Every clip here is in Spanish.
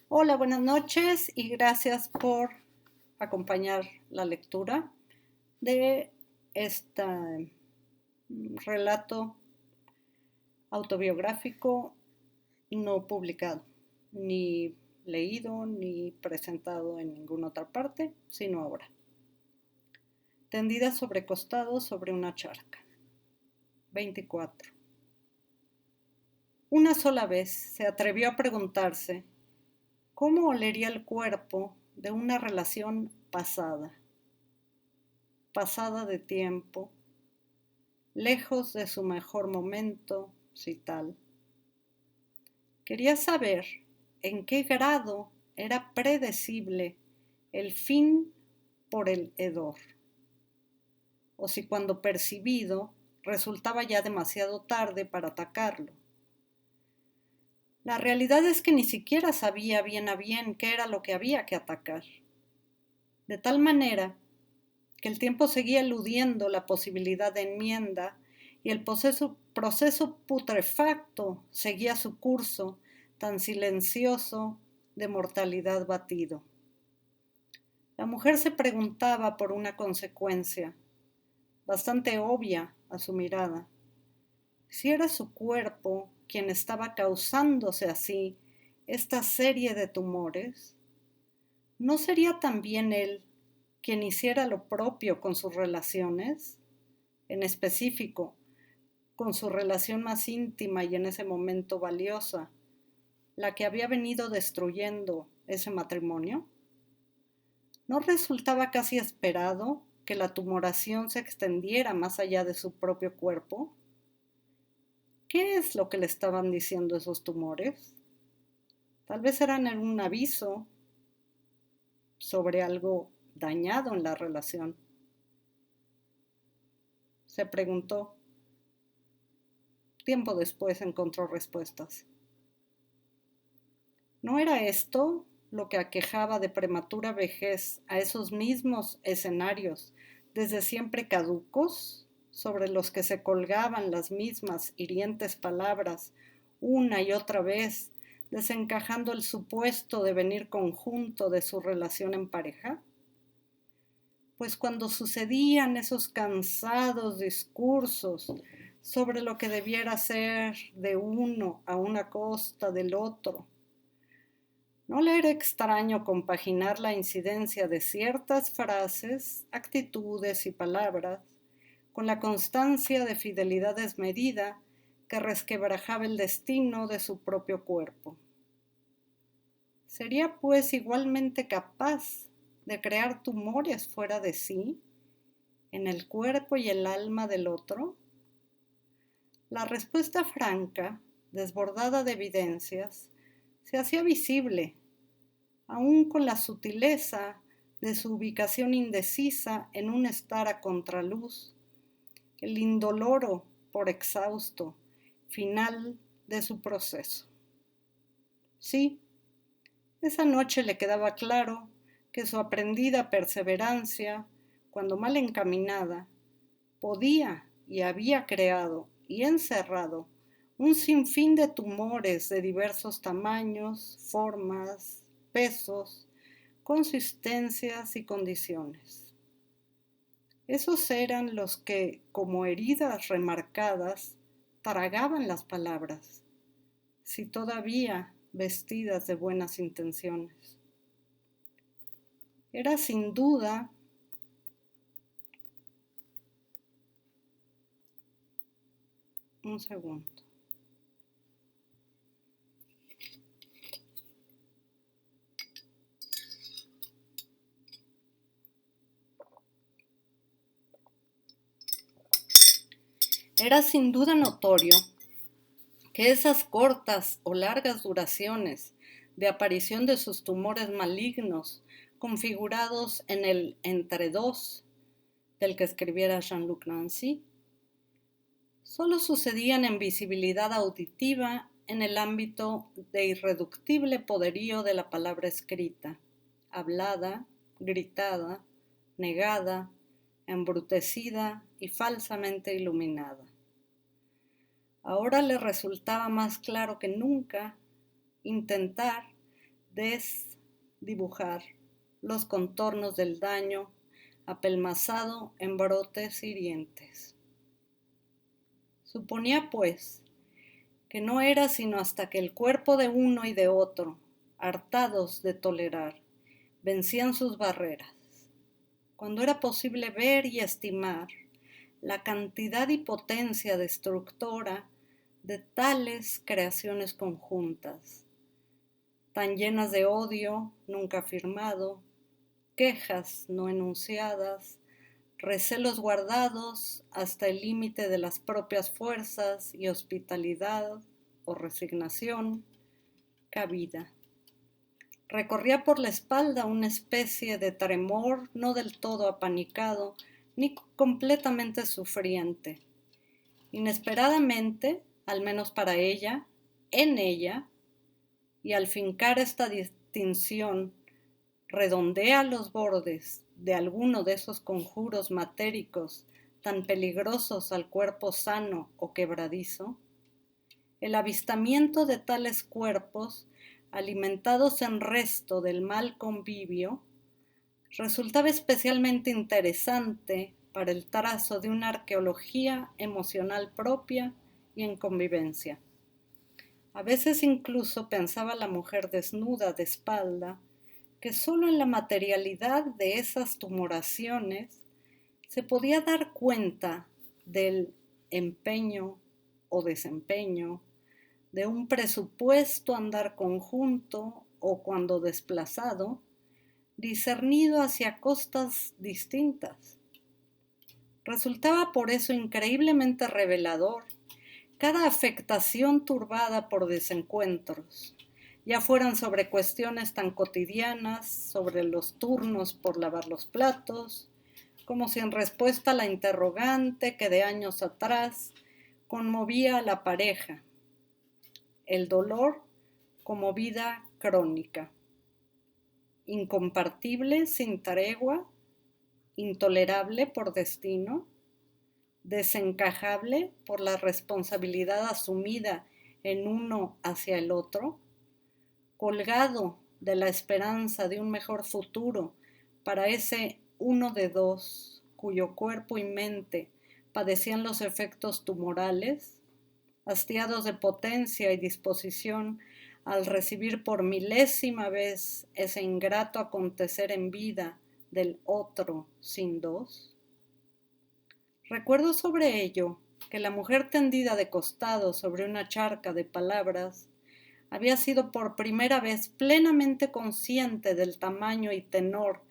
Hola, buenas noches y gracias por acompañar la lectura de este relato autobiográfico no publicado, ni leído ni presentado en ninguna otra parte, sino ahora. Tendida sobre costado sobre una charca. 24. Una sola vez se atrevió a preguntarse cómo olería el cuerpo de una relación pasada de tiempo, lejos de su mejor momento, si tal. Quería saber en qué grado era predecible el fin por el hedor, o si cuando percibido resultaba ya demasiado tarde para atacarlo. La realidad es que ni siquiera sabía bien a bien qué era lo que había que atacar, de tal manera que el tiempo seguía eludiendo la posibilidad de enmienda y el proceso putrefacto seguía su curso tan silencioso de mortalidad batido. La mujer se preguntaba por una consecuencia, bastante obvia a su mirada. Si era su cuerpo quien estaba causándose así esta serie de tumores, ¿no sería también él quien hiciera lo propio con sus relaciones? En específico, con su relación más íntima y en ese momento valiosa, la que había venido destruyendo ese matrimonio. ¿No resultaba casi esperado que la tumoración se extendiera más allá de su propio cuerpo? ¿Qué es lo que le estaban diciendo esos tumores? Tal vez eran un aviso sobre algo dañado en la relación. Se preguntó. Tiempo después encontró respuestas. ¿No era esto lo que aquejaba de prematura vejez a esos mismos escenarios, desde siempre caducos, sobre los que se colgaban las mismas hirientes palabras una y otra vez, desencajando el supuesto devenir conjunto de su relación en pareja? Pues cuando sucedían esos cansados discursos sobre lo que debiera ser de uno a una costa del otro, ¿no le era extraño compaginar la incidencia de ciertas frases, actitudes y palabras con la constancia de fidelidad desmedida que resquebrajaba el destino de su propio cuerpo? ¿Sería pues igualmente capaz de crear tumores fuera de sí, en el cuerpo y el alma del otro? La respuesta franca, desbordada de evidencias, se hacía visible, aún con la sutileza de su ubicación indecisa en un estar a contraluz, el indoloro por exhausto final de su proceso. Sí, esa noche le quedaba claro que su aprendida perseverancia, cuando mal encaminada, podía y había creado y encerrado un sinfín de tumores de diversos tamaños, formas, pesos, consistencias y condiciones. Esos eran los que, como heridas remarcadas, tragaban las palabras, si todavía vestidas de buenas intenciones. Era sin duda un segundo. Era sin duda notorio que esas cortas o largas duraciones de aparición de sus tumores malignos configurados en el entre dos del que escribiera Jean-Luc Nancy, solo sucedían en visibilidad auditiva en el ámbito de irreductible poderío de la palabra escrita, hablada, gritada, negada, embrutecida y falsamente iluminada. Ahora le resultaba más claro que nunca intentar desdibujar los contornos del daño apelmazado en brotes hirientes. Suponía, pues, que no era sino hasta que el cuerpo de uno y de otro, hartados de tolerar, vencían sus barreras, cuando era posible ver y estimar la cantidad y potencia destructora de tales creaciones conjuntas, tan llenas de odio nunca afirmado, quejas no enunciadas, recelos guardados hasta el límite de las propias fuerzas y hospitalidad o resignación cabida. Recorría por la espalda una especie de tremor no del todo apanicado ni completamente sufriente. Inesperadamente, al menos para ella, en ella, y al fincar esta distinción, redondea los bordes de alguno de esos conjuros matéricos tan peligrosos al cuerpo sano o quebradizo, el avistamiento de tales cuerpos, alimentados en resto del mal convivio, resultaba especialmente interesante para el trazo de una arqueología emocional propia y en convivencia. A veces incluso pensaba la mujer desnuda de espalda que solo en la materialidad de esas tumoraciones se podía dar cuenta del empeño o desempeño, de un presupuesto andar conjunto o cuando desplazado, discernido hacia costas distintas. Resultaba por eso increíblemente revelador cada afectación turbada por desencuentros, ya fueran sobre cuestiones tan cotidianas, sobre los turnos por lavar los platos, como si en respuesta a la interrogante que de años atrás conmovía a la pareja, el dolor como vida crónica, incompartible sin tregua, intolerable por destino, desencajable por la responsabilidad asumida en uno hacia el otro, colgado de la esperanza de un mejor futuro para ese uno de dos cuyo cuerpo y mente padecían los efectos tumorales, hastiados de potencia y disposición al recibir por milésima vez ese ingrato acontecer en vida del otro sin dos. Recuerdo sobre ello que la mujer tendida de costado sobre una charca de palabras había sido por primera vez plenamente consciente del tamaño y tenor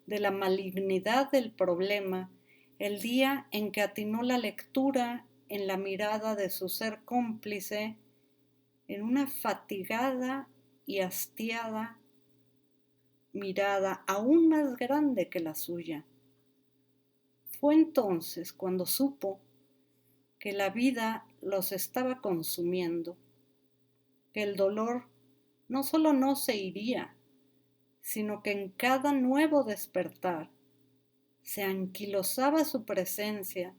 de la malignidad del problema el día en que atinó la lectura en la mirada de su ser cómplice en una fatigada y hastiada mirada aún más grande que la suya. Fue entonces cuando supo que la vida los estaba consumiendo, que el dolor no solo no se iría, sino que en cada nuevo despertar se anquilosaba su presencia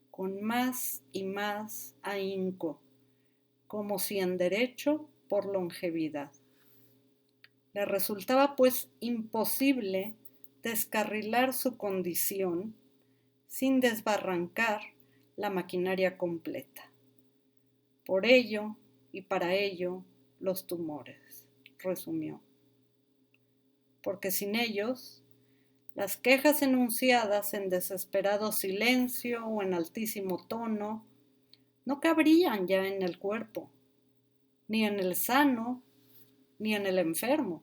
con más y más ahínco, como si en derecho por longevidad. Le resultaba pues imposible descarrilar su condición sin desbarrancar la maquinaria completa. Por ello y para ello los tumores, resumió. Porque sin ellos, las quejas enunciadas en desesperado silencio o en altísimo tono no cabrían ya en el cuerpo, ni en el sano, ni en el enfermo.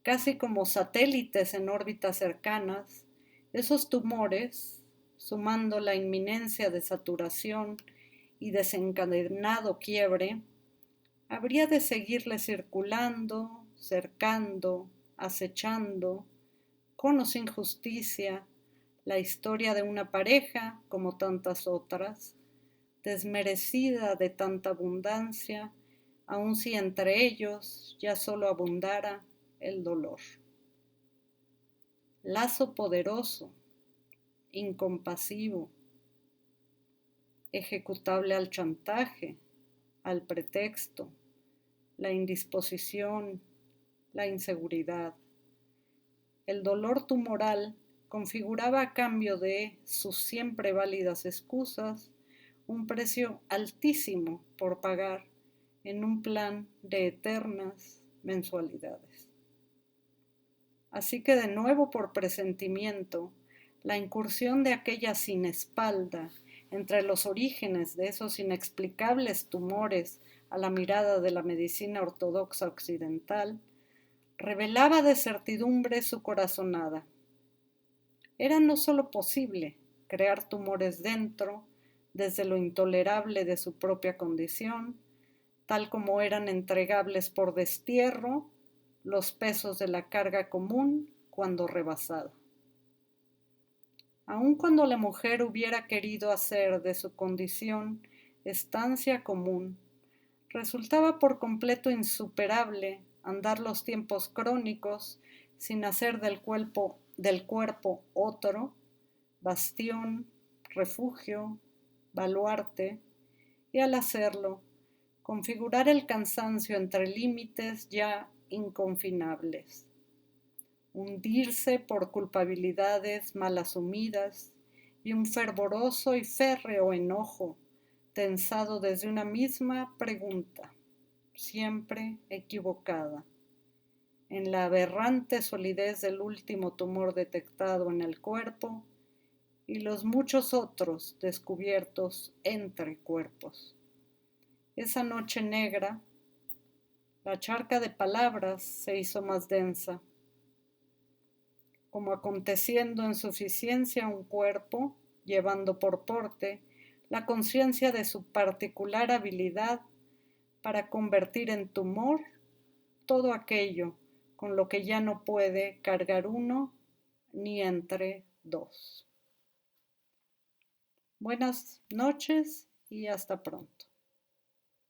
Casi como satélites en órbitas cercanas, esos tumores, sumando la inminencia de saturación y desencadenado quiebre, habría de seguirle circulando, cercando, acechando, con o sin justicia, la historia de una pareja, como tantas otras, desmerecida de tanta abundancia, aun si entre ellos ya solo abundara el dolor. Lazo poderoso, incompasivo, ejecutable al chantaje, al pretexto, la indisposición, la inseguridad. El dolor tumoral configuraba a cambio de sus siempre válidas excusas un precio altísimo por pagar en un plan de eternas mensualidades. Así que de nuevo por presentimiento, la incursión de aquella sin espalda entre los orígenes de esos inexplicables tumores a la mirada de la medicina ortodoxa occidental revelaba de certidumbre su corazonada. Era no solo posible crear tumores dentro, desde lo intolerable de su propia condición, tal como eran entregables por destierro los pesos de la carga común cuando rebasada. Aun cuando la mujer hubiera querido hacer de su condición estancia común, resultaba por completo insuperable andar los tiempos crónicos sin hacer del cuerpo otro, bastión, refugio, baluarte, y al hacerlo, configurar el cansancio entre límites ya inconfinables, hundirse por culpabilidades mal asumidas y un fervoroso y férreo enojo tensado desde una misma pregunta, siempre equivocada, en la aberrante solidez del último tumor detectado en el cuerpo y los muchos otros descubiertos entre cuerpos. Esa noche negra, la charca de palabras se hizo más densa, como aconteciendo en suficiencia un cuerpo, llevando por porte la conciencia de su particular habilidad para convertir en tumor todo aquello con lo que ya no puede cargar uno ni entre dos. Buenas noches y hasta pronto.